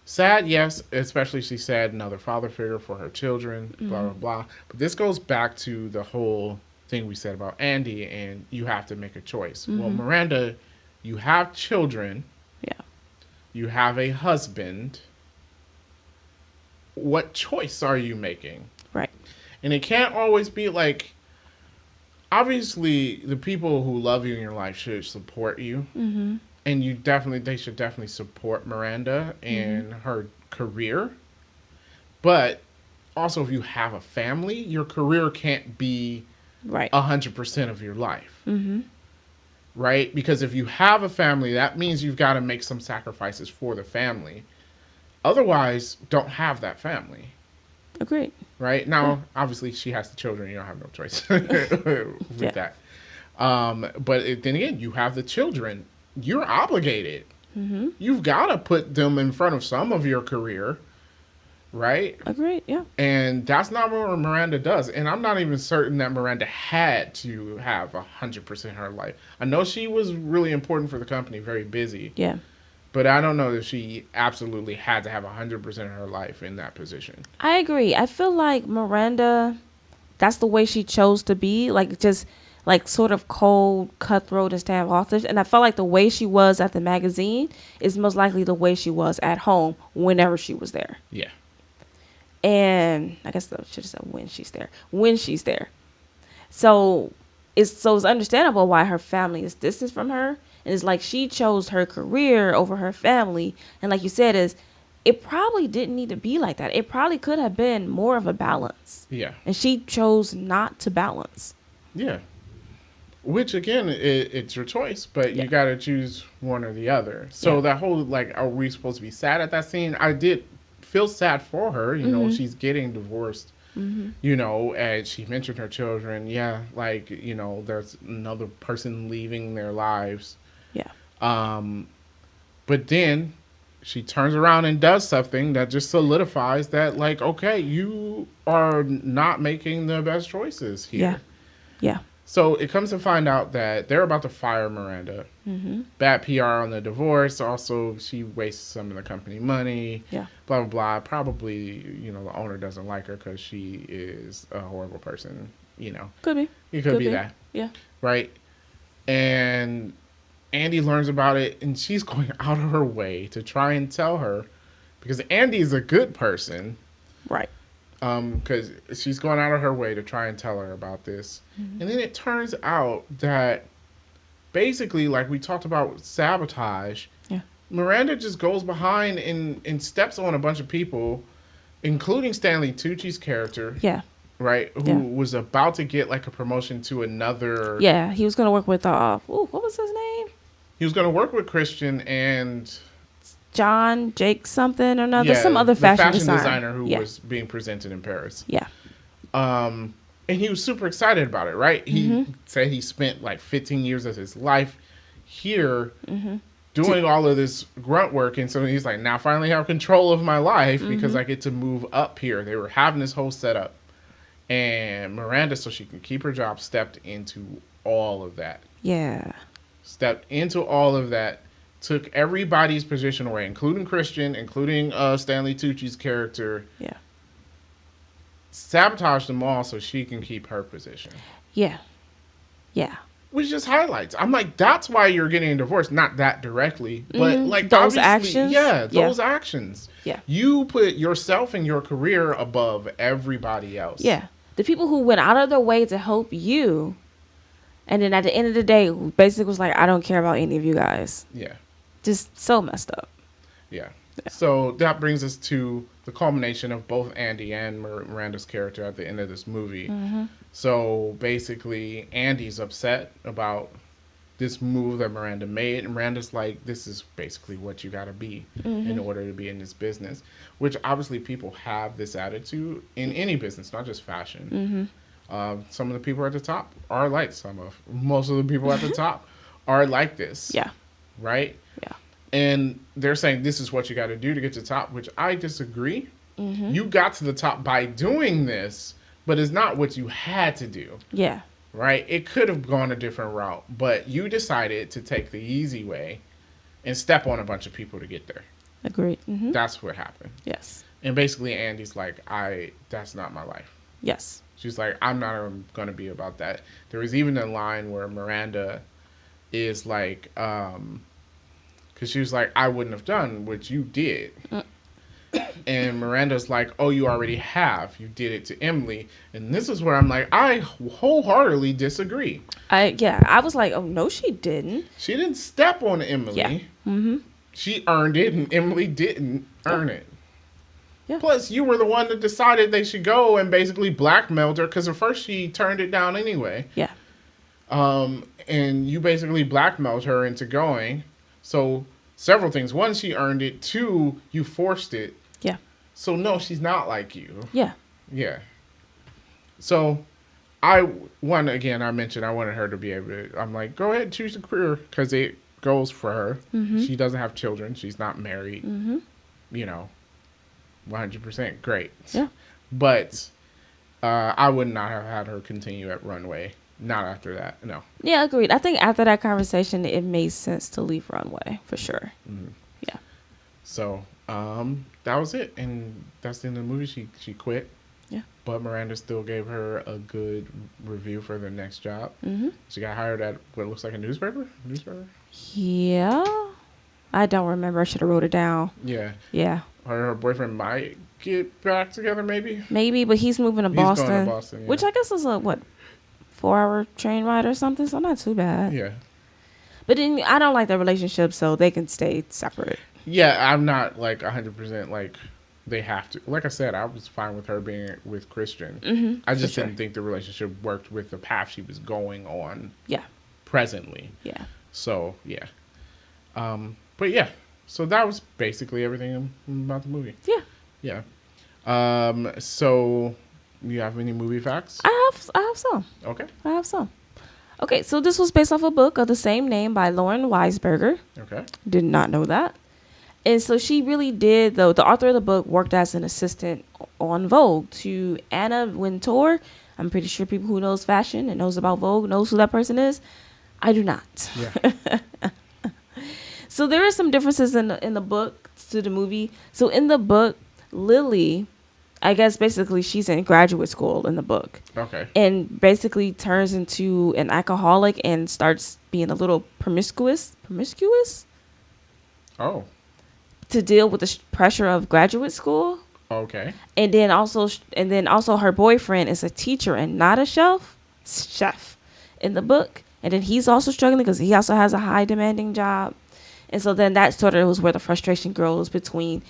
Sad, yes, especially she said another father figure for her children, blah, blah, blah. But this goes back to the whole thing we said about Andy, and you have to make a choice. Well, Miranda, you have children. Yeah. You have a husband. What choice are you making? Right. And it can't always be like, obviously, the people who love you in your life should support you. And they should definitely support Miranda and her career. But also, if you have a family, your career can't be Right. 100% of your life. Right? Because if you have a family, that means you've got to make some sacrifices for the family. Otherwise, don't have that family. Agreed. Right? Now, obviously, she has the children. You don't have no choice with that. But then again, you have the children. You're obligated. You've got to put them in front of some of your career. Right? Agreed. Yeah. And that's not what Miranda does. And I'm not even certain that Miranda had to have 100% of her life. I know she was really important for the company, very busy. Yeah. But I don't know if she absolutely had to have 100% of her life in that position. I agree. I feel like Miranda, that's the way she chose to be. Like, just like sort of cold, cutthroat, and standoffish. And I felt like the way she was at the magazine is most likely the way she was at home whenever she was there. Yeah. And I guess I should have said when she's there. When she's there. So it's understandable why her family is distant from her. And it's like she chose her career over her family. And like you said, it probably didn't need to be like that. It probably could have been more of a balance. Yeah. And she chose not to balance. Yeah. Which, again, it's your choice, but you got to choose one or the other. So that whole, like, are we supposed to be sad at that scene? I did feel sad for her. You know, she's getting divorced. You know, and she mentioned her children. Yeah, like, you know, there's another person leaving their lives. Yeah. But then she turns around and does something that just solidifies that, like, okay, you are not making the best choices here. Yeah. Yeah. So it comes to find out that they're about to fire Miranda. Bad PR on the divorce. Also, she wastes some of the company money. Yeah. Blah, blah, blah. Probably, you know, the owner doesn't like her because she is a horrible person, you know. Could be. It could be that. Yeah. Right? And Andy learns about it, and she's going out of her way to try and tell her, because Andy is a good person. Right. Because she's going out of her way to try and tell her about this. And then it turns out that basically, like we talked about sabotage, Miranda just goes behind and steps on a bunch of people, including Stanley Tucci's character. Yeah. Right? Who was about to get like a promotion to another. Yeah. He was going to work with, what was his name? He was going to work with Christian and John Jake something or another, some other fashion designer who was being presented in Paris. Yeah. And he was super excited about it, right? He said he spent like 15 years of his life here doing all of this grunt work. And so he's like, now I finally have control of my life because I get to move up here. They were having this whole setup. And Miranda, so she can keep her job, stepped into all of that. Yeah. Stepped into all of that. Took everybody's position away, including Christian, including Stanley Tucci's character. Yeah. sabotage them all so she can keep her position. Yeah. Yeah. Which just highlights. I'm like, that's why you're getting a divorce. Not that directly, but like Those obviously, actions. yeah, Yeah. those actions. Yeah. You put yourself and your career above everybody else. Yeah. The people who went out of their way to help you, and then at the end of the day, basically was like, I don't care about any of you guys. Yeah. Just so messed up. Yeah. So that brings us to the culmination of both Andy and Miranda's character at the end of this movie. So basically, Andy's upset about this move that Miranda made, and Miranda's like, "This is basically what you got to be in order to be in this business." Which obviously people have this attitude in any business, not just fashion. Some of the people at the top are like most of the people at the top are like this. Yeah. Right. Yeah. And they're saying this is what you got to do to get to the top, which I disagree. You got to the top by doing this, but it's not what you had to do. Yeah. Right? It could have gone a different route, but you decided to take the easy way and step on a bunch of people to get there. Agreed. That's what happened. Yes. And basically, Andy's like, that's not my life. Yes. She's like, I'm not going to be about that. There was even a line where Miranda is like, because she was like, I wouldn't have done what you did. And Miranda's like, oh, you already have. You did it to Emily. And this is where I'm like, I wholeheartedly disagree. I was like, oh, no, she didn't. She didn't step on Emily. Yeah. She earned it, and Emily didn't earn it. Yeah. Plus, you were the one that decided they should go and basically blackmailed her, because at first she turned it down anyway. Yeah. And you basically blackmailed her into going. So, several things. One, she earned it. Two, you forced it. Yeah. So, no, she's not like you. Yeah. Yeah. So, I mentioned I wanted her to be able to, I'm like, go ahead and choose a career, because it goes for her. She doesn't have children. She's not married. 100% great. Yeah. But I would not have had her continue at Runway. Not after that. No. Yeah, agreed. I think after that conversation, it made sense to leave Runway for sure. Yeah. So that was it, and that's the end of the movie. She quit. Yeah. But Miranda still gave her a good review for the next job. She got hired at what looks like a newspaper. Yeah. I don't remember. I should have wrote it down. Yeah. Yeah. Her boyfriend might get back together, maybe. Maybe, but he's moving to Boston. Going to Boston, yeah. Which I guess is a 4-hour train ride or something. So not too bad. Yeah. But then I don't like their relationship, so they can stay separate. Yeah, I'm not like 100% like they have to. Like I said, I was fine with her being with Christian. I just didn't think the relationship worked with the path she was going on. Yeah. Presently. Yeah. So yeah. But yeah. So that was basically everything about the movie. Yeah. Yeah. So you have any movie facts? I have some. Okay. I have some. Okay, so this was based off a book of the same name by Lauren Weisberger. Okay. Did not know that. And so she really did, though. The author of the book worked as an assistant on Vogue to Anna Wintour. I'm pretty sure people who knows fashion and knows about Vogue knows who that person is. I do not. Yeah. So there are some differences in the book to the movie. So in the book, Lily, I guess basically she's in graduate school in the book. Okay. And basically turns into an alcoholic and starts being a little promiscuous. Oh. To deal with the pressure of graduate school. Okay. And then also her boyfriend is a teacher and not a chef in the book. And then he's also struggling because he also has a high demanding job. And so then that sort of was where the frustration grows between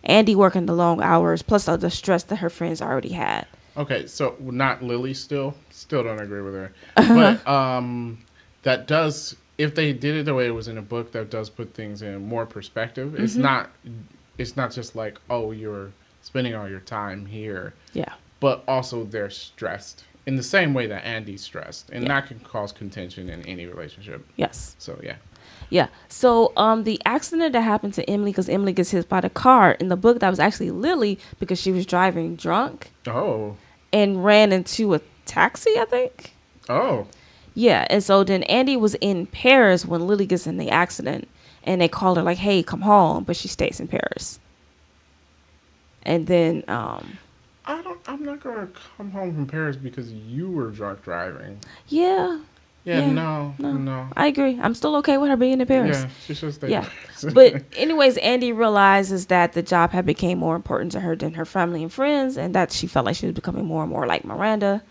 Andy working the long hours plus the stress that her friends already had. Okay, so not Lily still don't agree with her. But that does, if they did it the way it was in a book, that does put things in more perspective. It's not just like, oh, you're spending all your time here. Yeah. But also they're stressed in the same way that Andy's stressed, and that can cause contention in any relationship. Yes. So yeah. Yeah. So the accident that happened to Emily, because Emily gets hit by the car, in the book that was actually Lily because she was driving drunk. Oh. And ran into a taxi, I think. Oh. Yeah. And so then Andy was in Paris when Lily gets in the accident, and they called her like, "Hey, come home," but she stays in Paris. And then I'm not gonna come home from Paris because you were drunk driving. Yeah, Yeah, yeah, no, no, no. I agree. I'm still okay with her being in Paris. Yeah, she should stay in Yeah, Paris. but anyways, Andy realizes that the job had became more important to her than her family and friends, and that she felt like she was becoming more and more like Miranda.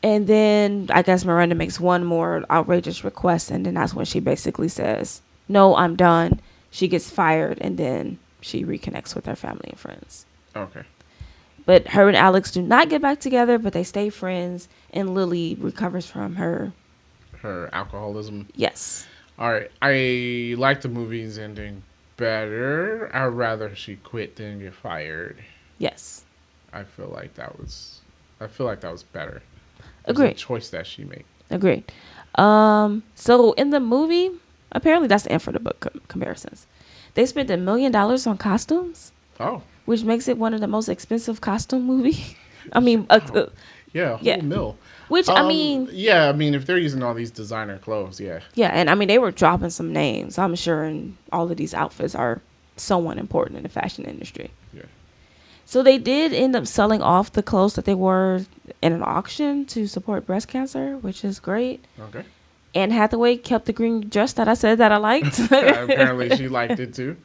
And then I guess Miranda makes one more outrageous request, and then that's when she basically says, "No, I'm done." She gets fired, and then she reconnects with her family and friends. Okay. But her and Alex do not get back together, but they stay friends, and Lily recovers from her. Her alcoholism. Yes. All right. I like the movie's ending better. I'd rather she quit than get fired. Yes. I feel like that was. I feel like that was better. It was a Agreed. choice that she made. Agreed. So in the movie, apparently that's the end for the book comparisons. They spent $1 million on costumes, Oh. which makes it one of the most expensive costume movie. I Yeah, mean, wow. Yeah, a yeah. whole mill. Which I mean, Yeah, I mean, if they're using all these designer clothes, yeah. yeah, and I mean they were dropping some names. I'm sure, and all of these outfits are somewhat important in the fashion industry. Yeah. So they did end up selling off the clothes that they were in an auction to support breast cancer, which is great. Okay. Anne Hathaway kept the green dress that I said that I liked. Apparently, she liked it too.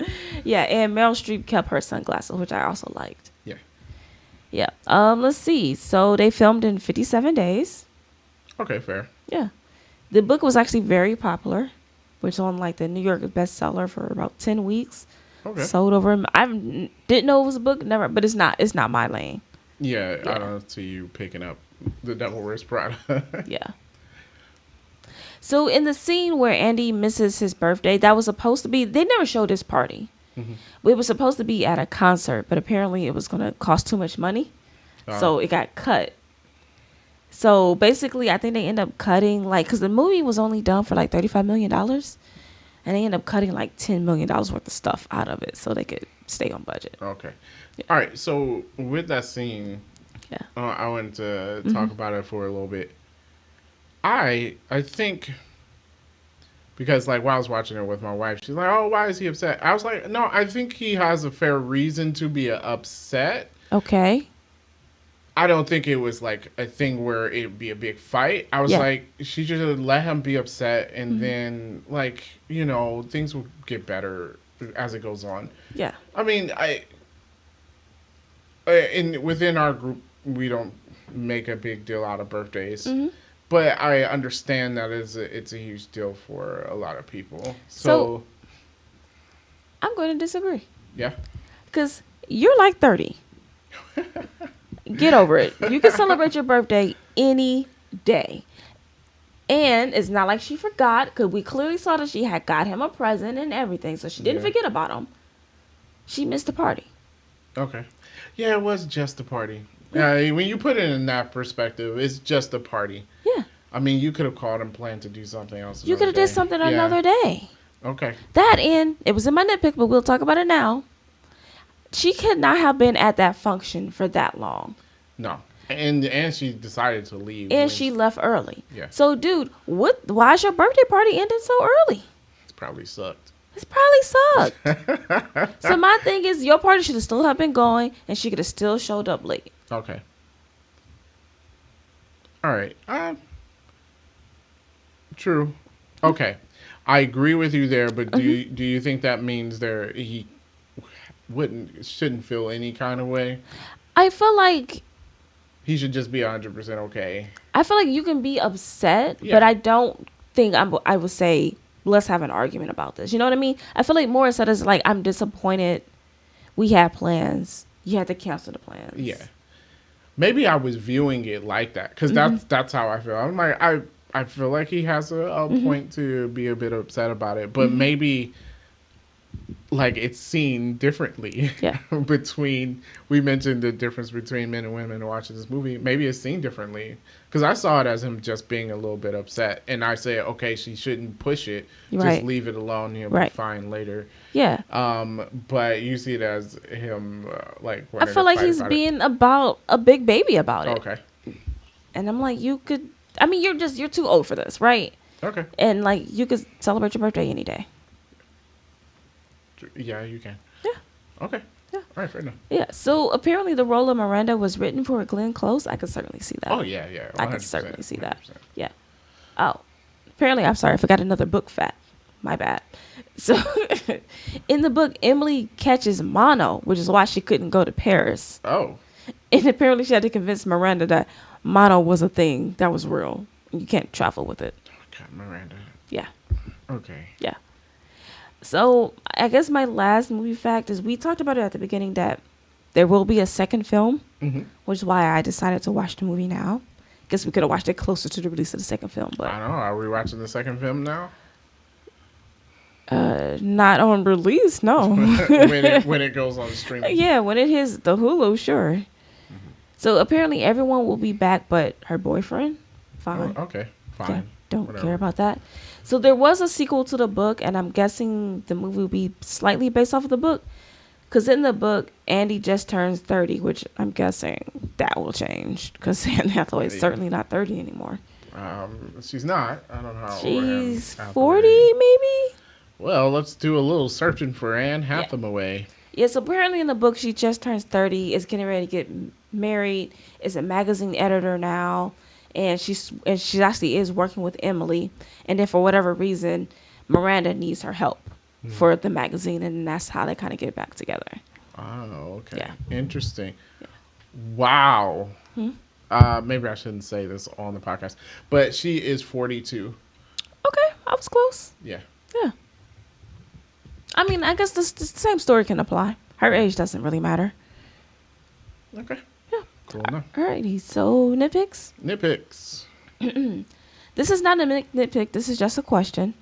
Yeah, and Meryl Streep kept her sunglasses, which I also liked. Yeah. Yeah. Let's see. So they filmed in 57 days. Okay, fair. Yeah. The book was actually very popular, which on like the New York bestseller for about 10 weeks. Okay. Sold over. I didn't know it was a book, never, but it's not. It's not my lane. Yeah, I Yeah. don't see you picking up The Devil Wears Prada. Yeah. So in the scene where Andy misses his birthday, that was supposed to be. They never showed this party. Mhm. It was supposed to be at a concert, but apparently it was going to cost too much money, so it got cut. So basically, I think they end up cutting like because the movie was only done for like $35 million, and they end up cutting like $10 million worth of stuff out of it so they could stay on budget. Okay. Yeah. All right. So with that scene, Yeah. I wanted to talk about it for a little bit. I think because like while I was watching it with my wife, she's like, "Oh, why is he upset?" I was like, "No, I think he has a fair reason to be upset. Okay. I don't think it was like a thing where it'd be a big fight. I was Yeah. like, she should let him be upset, and then like things will get better as it goes on. Yeah. I mean, in within our group, we don't make a big deal out of birthdays. hmm But I understand that it's a huge deal for a lot of people. So So, I'm going to disagree yeah. because you're like 30. Get over it. You can celebrate your birthday any day. And it's not like she forgot because we clearly saw that she had got him a present and everything. So she didn't Yeah. forget about him. She missed the party. Okay. Yeah, it was just a party. Yeah, when you put it in that perspective, it's just a party. Yeah. I mean, you could have called and planned to do something else You another could have did day. something Yeah. another day. Okay. That and it was in my nitpick, but we'll talk about it now. She could not have been at that function for that long. No. And she decided to leave. And she left early. Yeah. So, dude, why is your birthday party ending so early? It's probably sucked. It's probably sucked. So my thing is, your party should have still have been going, and she could have still showed up late. Okay. All right. True. Okay. I agree with you there, but do you think that means he shouldn't feel any kind of way? I feel like He should just be 100% okay. you can be upset, Yeah. but I don't think I would say let's have an argument about this. You know what I mean? I feel like more instead is like I'm disappointed. We had plans. You had to cancel the plans. Yeah. Maybe I was viewing it like that because that's how I feel. I'm like I feel like he has a point to be a bit upset about it, but maybe like it's seen differently. Yeah. We mentioned the difference between men and women watching this movie. Maybe it's seen differently because I saw it as him just being a little bit upset, and I say, okay, she shouldn't push it. Right. Just leave it alone. He'll Right. be fine later. Yeah. But you see it as him like. I feel like he's being about a big baby about it. Okay. And I'm like, you could. I mean, you're too old for this, right? Okay. And like, you could celebrate your birthday any day. Yeah, you can. Yeah. Okay. Yeah. All right, fair enough. Yeah. So apparently the role of Miranda was written for Glenn Close. I could certainly see that. Oh yeah, yeah, I one could hundred percent, certainly see one hundred that. percent. Yeah. Oh, apparently, I'm sorry, I forgot another book fact. My bad. So, in the book, Emily catches mono, which is why she couldn't go to Paris. Oh, And apparently, she had to convince Miranda that mono was a thing that was real. You can't travel with it. God, Miranda. Yeah, Okay. yeah. So, I guess my last movie fact is we talked about it at the beginning that there will be a second film, Mm-hmm. which is why I decided to watch the movie now. Guess we could have watched it closer to the release of the second film, but I don't know. Are we watching the second film now? not on release, no. when it goes on streaming. Yeah, when it hits the Hulu, sure. Mm-hmm. So apparently everyone will be back, but her boyfriend. Oh, Fine. okay, Yeah, fine. don't Whatever. care about that. So there was a sequel to the book, and I'm guessing the movie will be slightly based off of the book. Because in the book, Andy just turns 30, which I'm guessing that will change. Because Anne Hathaway is Yeah. certainly not 30 anymore. She's not. I don't know how old Anne She's Hathaway 40, is. maybe? Well, let's do a little searching for Anne Yeah. Hathaway. Yes, apparently in the book, she just turns 30, is getting ready to get married, is a magazine editor now, and she actually is working with Emily. And then for whatever reason, Miranda needs her help for the magazine, and that's how they kind of get back together. Oh, okay. Yeah. Interesting. Wow. Hmm? Maybe I shouldn't say this on the podcast, but she is 42. Okay, I was close. Yeah. Yeah. I mean, I guess the same story can apply. Her age doesn't really matter. Okay. Yeah. Cool enough. Alrighty, so nitpicks. Nitpicks. This is not a nitpick. This is just a question.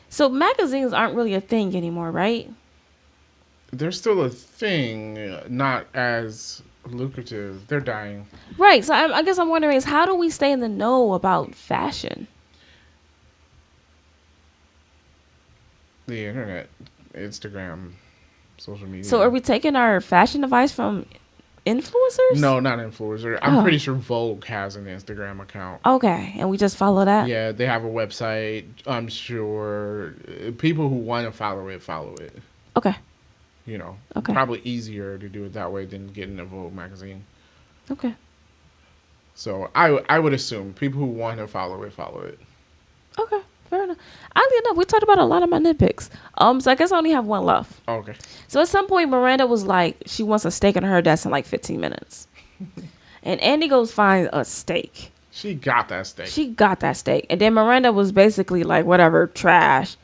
So magazines aren't really a thing anymore, right? They're still a thing, not as lucrative. They're dying. Right. So I guess I'm wondering is how do we stay in the know about fashion? The internet, Instagram, social media. So are we taking our fashion advice from influencers? No, not influencer. I'm Oh. pretty sure Vogue has an Instagram account. Okay, and we just follow that? Yeah, they have a website. I'm sure people who want to follow it. Okay. You know, Okay. probably easier to do it that way than getting a Vogue magazine. Okay. So I would assume people who want to follow it. Okay. Fair enough. Oddly enough, we talked about a lot of my nitpicks. So I guess I only have one left. Okay. So at some point, Miranda was like, she wants a steak in her desk in like 15 minutes. And Andy goes find a steak. She got that steak. She got that steak. And then Miranda was basically like, whatever, trash.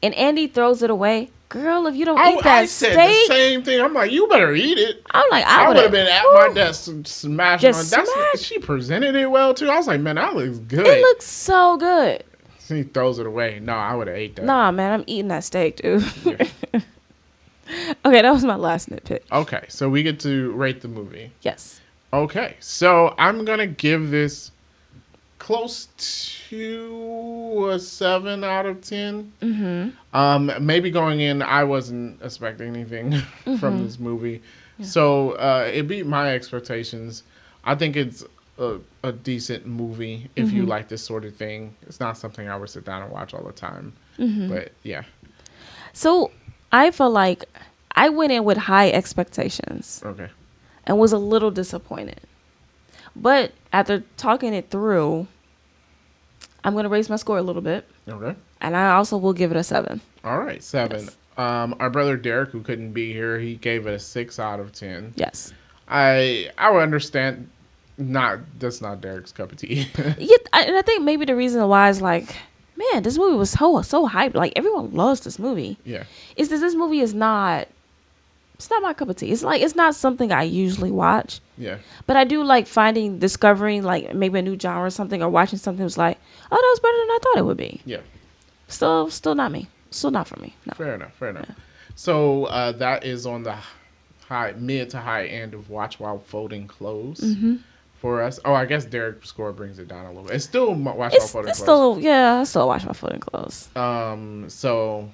And Andy throws it away. Girl, if you don't eat that I said steak. the same thing. I'm like, you better eat it. I'm like, I would have been at my whew. desk smashing Just on. smash. She presented it well too. I was like, man, that looks good. It looks so good. She throws it away. No, I would have ate that. Nah, man, I'm eating that steak, dude. Yeah. Okay, that was my last nitpick. Okay, so we get to rate the movie. Yes. Okay, so I'm gonna give this close to a 7 out of 10. Maybe going in, I wasn't expecting anything from this movie, so it beat my expectations. I think it's a decent movie if you like this sort of thing. It's not something I would sit down and watch all the time, but yeah. So I feel like I went in with high expectations Okay. and was a little disappointed. But after talking it through, I'm going to raise my score a little bit. Okay. And I also will give it a 7. All right, 7. Yes. Our brother Derek, who couldn't be here, he gave it a 6 out of 10. Yes. I would understand. That's not Derek's cup of tea. Yeah, and I think maybe the reason why is like, man, this movie was so hyped. Like, everyone loves this movie. Yeah. Is that this movie is not... It's not my cup of tea. It's not something I usually watch. Yeah. But I do like discovering like maybe a new genre or something, or watching something that's like, oh, that was better than I thought it would be. Yeah. Still not me. Still not for me. No. Fair enough. Yeah. So that is on the mid to high end of watch while folding clothes for us. Oh, I guess Derek's score brings it down a little bit. It's still watch while folding It's clothes. I still watch my folding clothes. So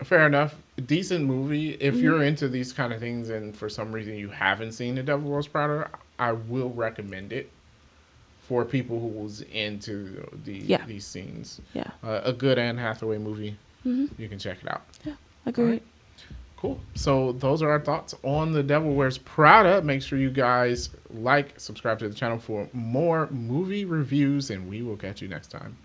fair enough. Decent movie. If you're into these kind of things and for some reason you haven't seen The Devil Wears Prada, I will recommend it for people who's into these scenes. Yeah. A good Anne Hathaway movie. You can check it out. Yeah. Agreed. Cool. So those are our thoughts on The Devil Wears Prada. Make sure you guys like, subscribe to the channel for more movie reviews, and we will catch you next time.